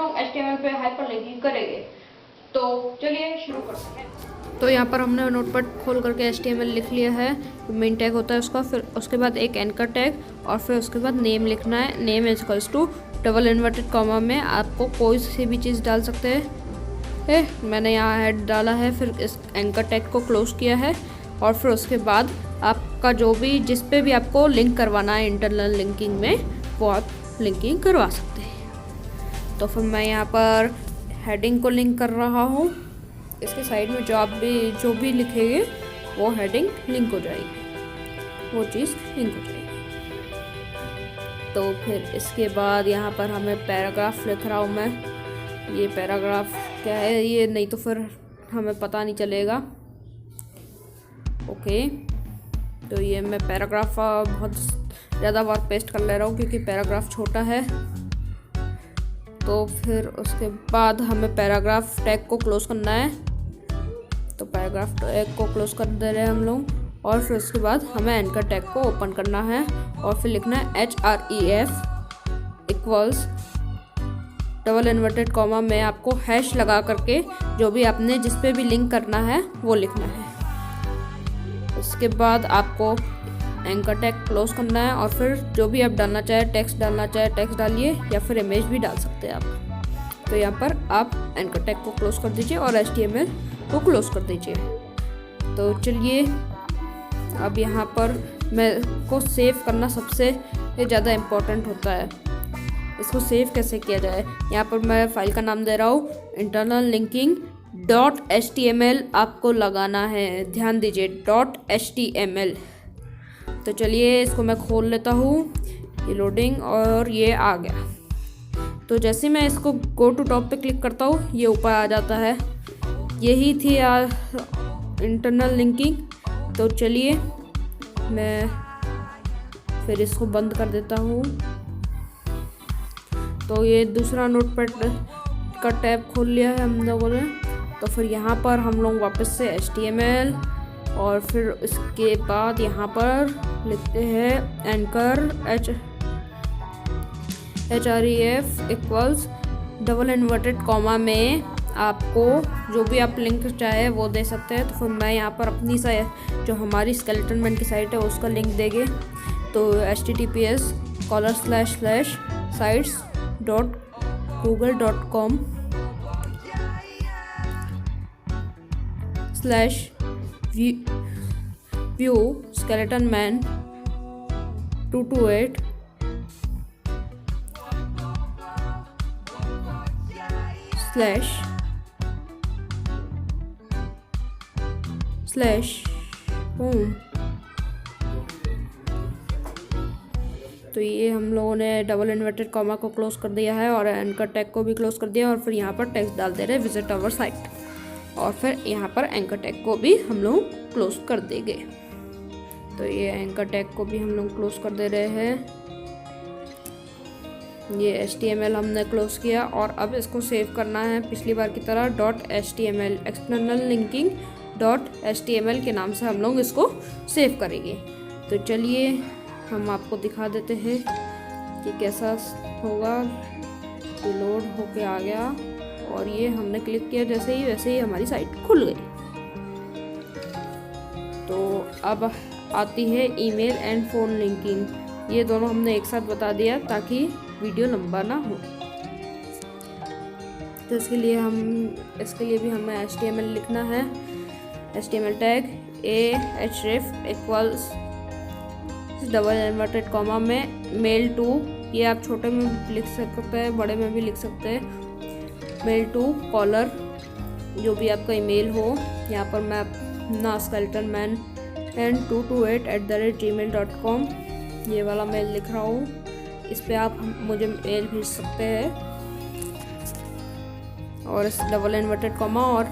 लोग HTML पे hyperlinking करेंगे। तो चलिए शुरू करते हैं। तो यहाँ पर हमने नोटपैड खोल करके HTML लिख लिया है, मेन टैग होता है उसका, फिर उसके बाद एक एंकर टैग और फिर उसके बाद नेम लिखना है। Name is equals to double inverted comma में आपको कोई सी भी चीज़ डाल सकते हैं। मैंने यहाँ हेड डाला है, फिर इस एंकर टैग को क्लोज किया है और फिर उसके बाद आपका जो भी जिस पे भी आपको लिंक करवाना है इंटरनल लिंकिंग में, वो आप लिंकिंग करवा सकते हैं। तो फिर मैं यहाँ पर हेडिंग को लिंक कर रहा हूँ। इसके साइड में जो भी लिखेंगे वो हेडिंग लिंक हो जाएगी, वो चीज़ लिंक हो जाएगी। तो फिर इसके बाद यहाँ पर हमें पैराग्राफ लिख रहा हूँ मैं। ये पैराग्राफ क्या है ये, नहीं तो फिर हमें पता नहीं चलेगा। ओके, तो ये मैं पैराग्राफ बहुत ज़्यादा बार पेस्ट कर ले रहा हूँ क्योंकि पैराग्राफ छोटा है। तो फिर उसके बाद हमें पैराग्राफ टैग को क्लोज करना है, तो पैराग्राफ टैग को क्लोज कर दे रहे हैं हम लोग। और फिर उसके बाद हमें एंकर टैग को ओपन करना है और फिर लिखना है href equals double inverted comma में आपको हैश लगा करके जो भी आपने जिस पे भी लिंक करना है वो लिखना है। उसके बाद आपको एंकर टैग क्लोज करना है और फिर जो भी आप डालना चाहे, टेक्स्ट डालना चाहे टेक्स्ट डालिए या फिर इमेज भी डाल सकते हैं आप। तो यहाँ पर आप एंकर टैग को क्लोज कर दीजिए और HTML को क्लोज कर दीजिए। तो चलिए अब यहाँ पर मैं को सेव करना सबसे ज़्यादा इम्पोर्टेंट होता है। इसको सेव कैसे किया जाए, यहाँ पर मैं फाइल का नाम दे रहा हूँ इंटरनल लिंकिंग .html आपको लगाना है, ध्यान दीजिए .html। तो चलिए इसको मैं खोल लेता हूँ, ये लोडिंग और ये आ गया। तो जैसे मैं इसको गो टू टॉप पे क्लिक करता हूँ ये ऊपर आ जाता है। यही थी इंटरनल लिंकिंग। तो चलिए मैं फिर इसको बंद कर देता हूँ। तो ये दूसरा नोटपैड का टैब खोल लिया है हम लोगों ने। तो फिर यहाँ पर हम लोग वापस से HTML और फिर इसके बाद यहाँ पर लिखते हैं anchor href equals double inverted comma में आपको जो भी आप लिंक चाहे वो दे सकते हैं। तो फिर मैं यहाँ पर अपनी जो हमारी स्केलेटन मैन की साइट है उसका लिंक देंगे। तो https://sites.google.com/view skeleton man 228 /home। तो ये हम लोगों ने डबल इन्वर्टेड कॉमा को क्लोज कर दिया है और एंकर टैग को भी क्लोज कर दिया और फिर यहाँ पर टेक्स्ट डाल दे रहे हैं विजिट आवर साइट और फिर यहाँ पर एंकर टैग को भी हम लोग क्लोज कर देंगे। तो ये एंकर टैग को भी हम लोग क्लोज कर दे रहे हैं। ये HTML हमने क्लोज किया और अब इसको सेव करना है पिछली बार की तरह .html एक्सटर्नल लिंकिंग .html के नाम से हम लोग इसको सेव करेंगे। तो चलिए हम आपको दिखा देते हैं कि कैसा होगा। ये लोड होके आ गया और ये हमने क्लिक किया जैसे ही वैसे ही हमारी साइट खुल गई। तो अब आती है ईमेल एंड फ़ोन लिंकिंग। ये दोनों हमने एक साथ बता दिया ताकि वीडियो लंबा ना हो। तो इसके लिए भी हमें HTML लिखना है। HTML tag href equals double inverted comma में मेल टू, ये आप छोटे में भी लिख सकते हैं बड़े में भी लिख सकते हैं, मेल टू कॉलर जो भी आपका ईमेल हो। यहाँ पर मैं अपना skeletonman228@gmail.com ये वाला मेल लिख रहा हूँ। इस पे आप मुझे मेल भेज सकते हैं और इस डबल इन्वर्टेड कॉमा और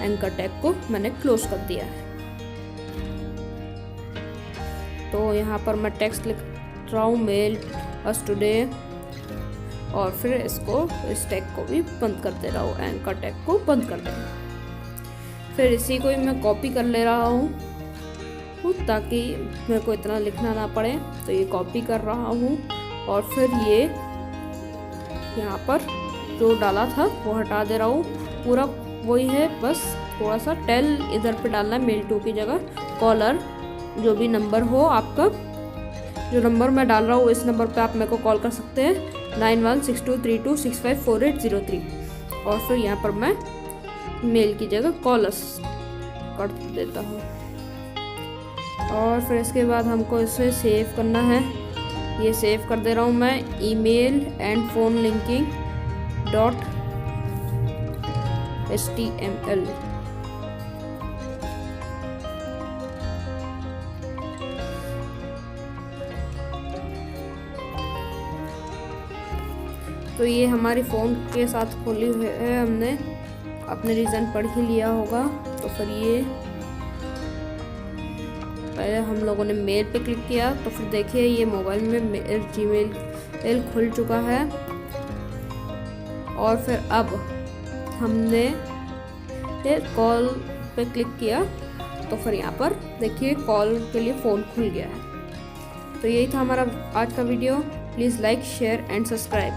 एंकर टैग को मैंने क्लोज कर दिया है। तो यहाँ पर मैं टेक्स्ट लिख रहा हूँ मेल अस टुडे और फिर इस टैग को भी बंद कर दे रहा हूँ, एंकर टैग को बंद कर दे रहा हूँ। फिर इसी को ही मैं कॉपी कर ले रहा हूँ ताकि मेरे को इतना लिखना ना पड़े। तो ये कॉपी कर रहा हूँ और फिर ये यहाँ पर जो डाला था वो हटा दे रहा हूँ, पूरा वही है, बस थोड़ा सा टेल इधर पे डालना है मेल टू की जगह। कॉलर जो भी नंबर हो आपका, जो नंबर मैं डाल रहा हूँ इस नंबर पे आप मेरे को कॉल कर सकते हैं 916232654803। और फिर यहाँ पर मैं मेल की जगह कॉलर्स कर देता हूँ। और फिर इसके बाद हमको इसे सेव करना है, ये सेव कर दे रहा हूँ मैं email and phone linking .html। तो ये हमारी फ़ोन के साथ खोली हुई है, हमने अपने रीज़न पढ़ ही लिया होगा। तो फिर ये पहले हम लोगों ने मेल पे क्लिक किया, तो फिर देखिए ये मोबाइल में जीमेल खुल चुका है। और फिर अब हमने कॉल पे क्लिक किया, तो फिर यहाँ पर देखिए कॉल के लिए फ़ोन खुल गया है। तो यही था हमारा आज का video. Please like, share and subscribe.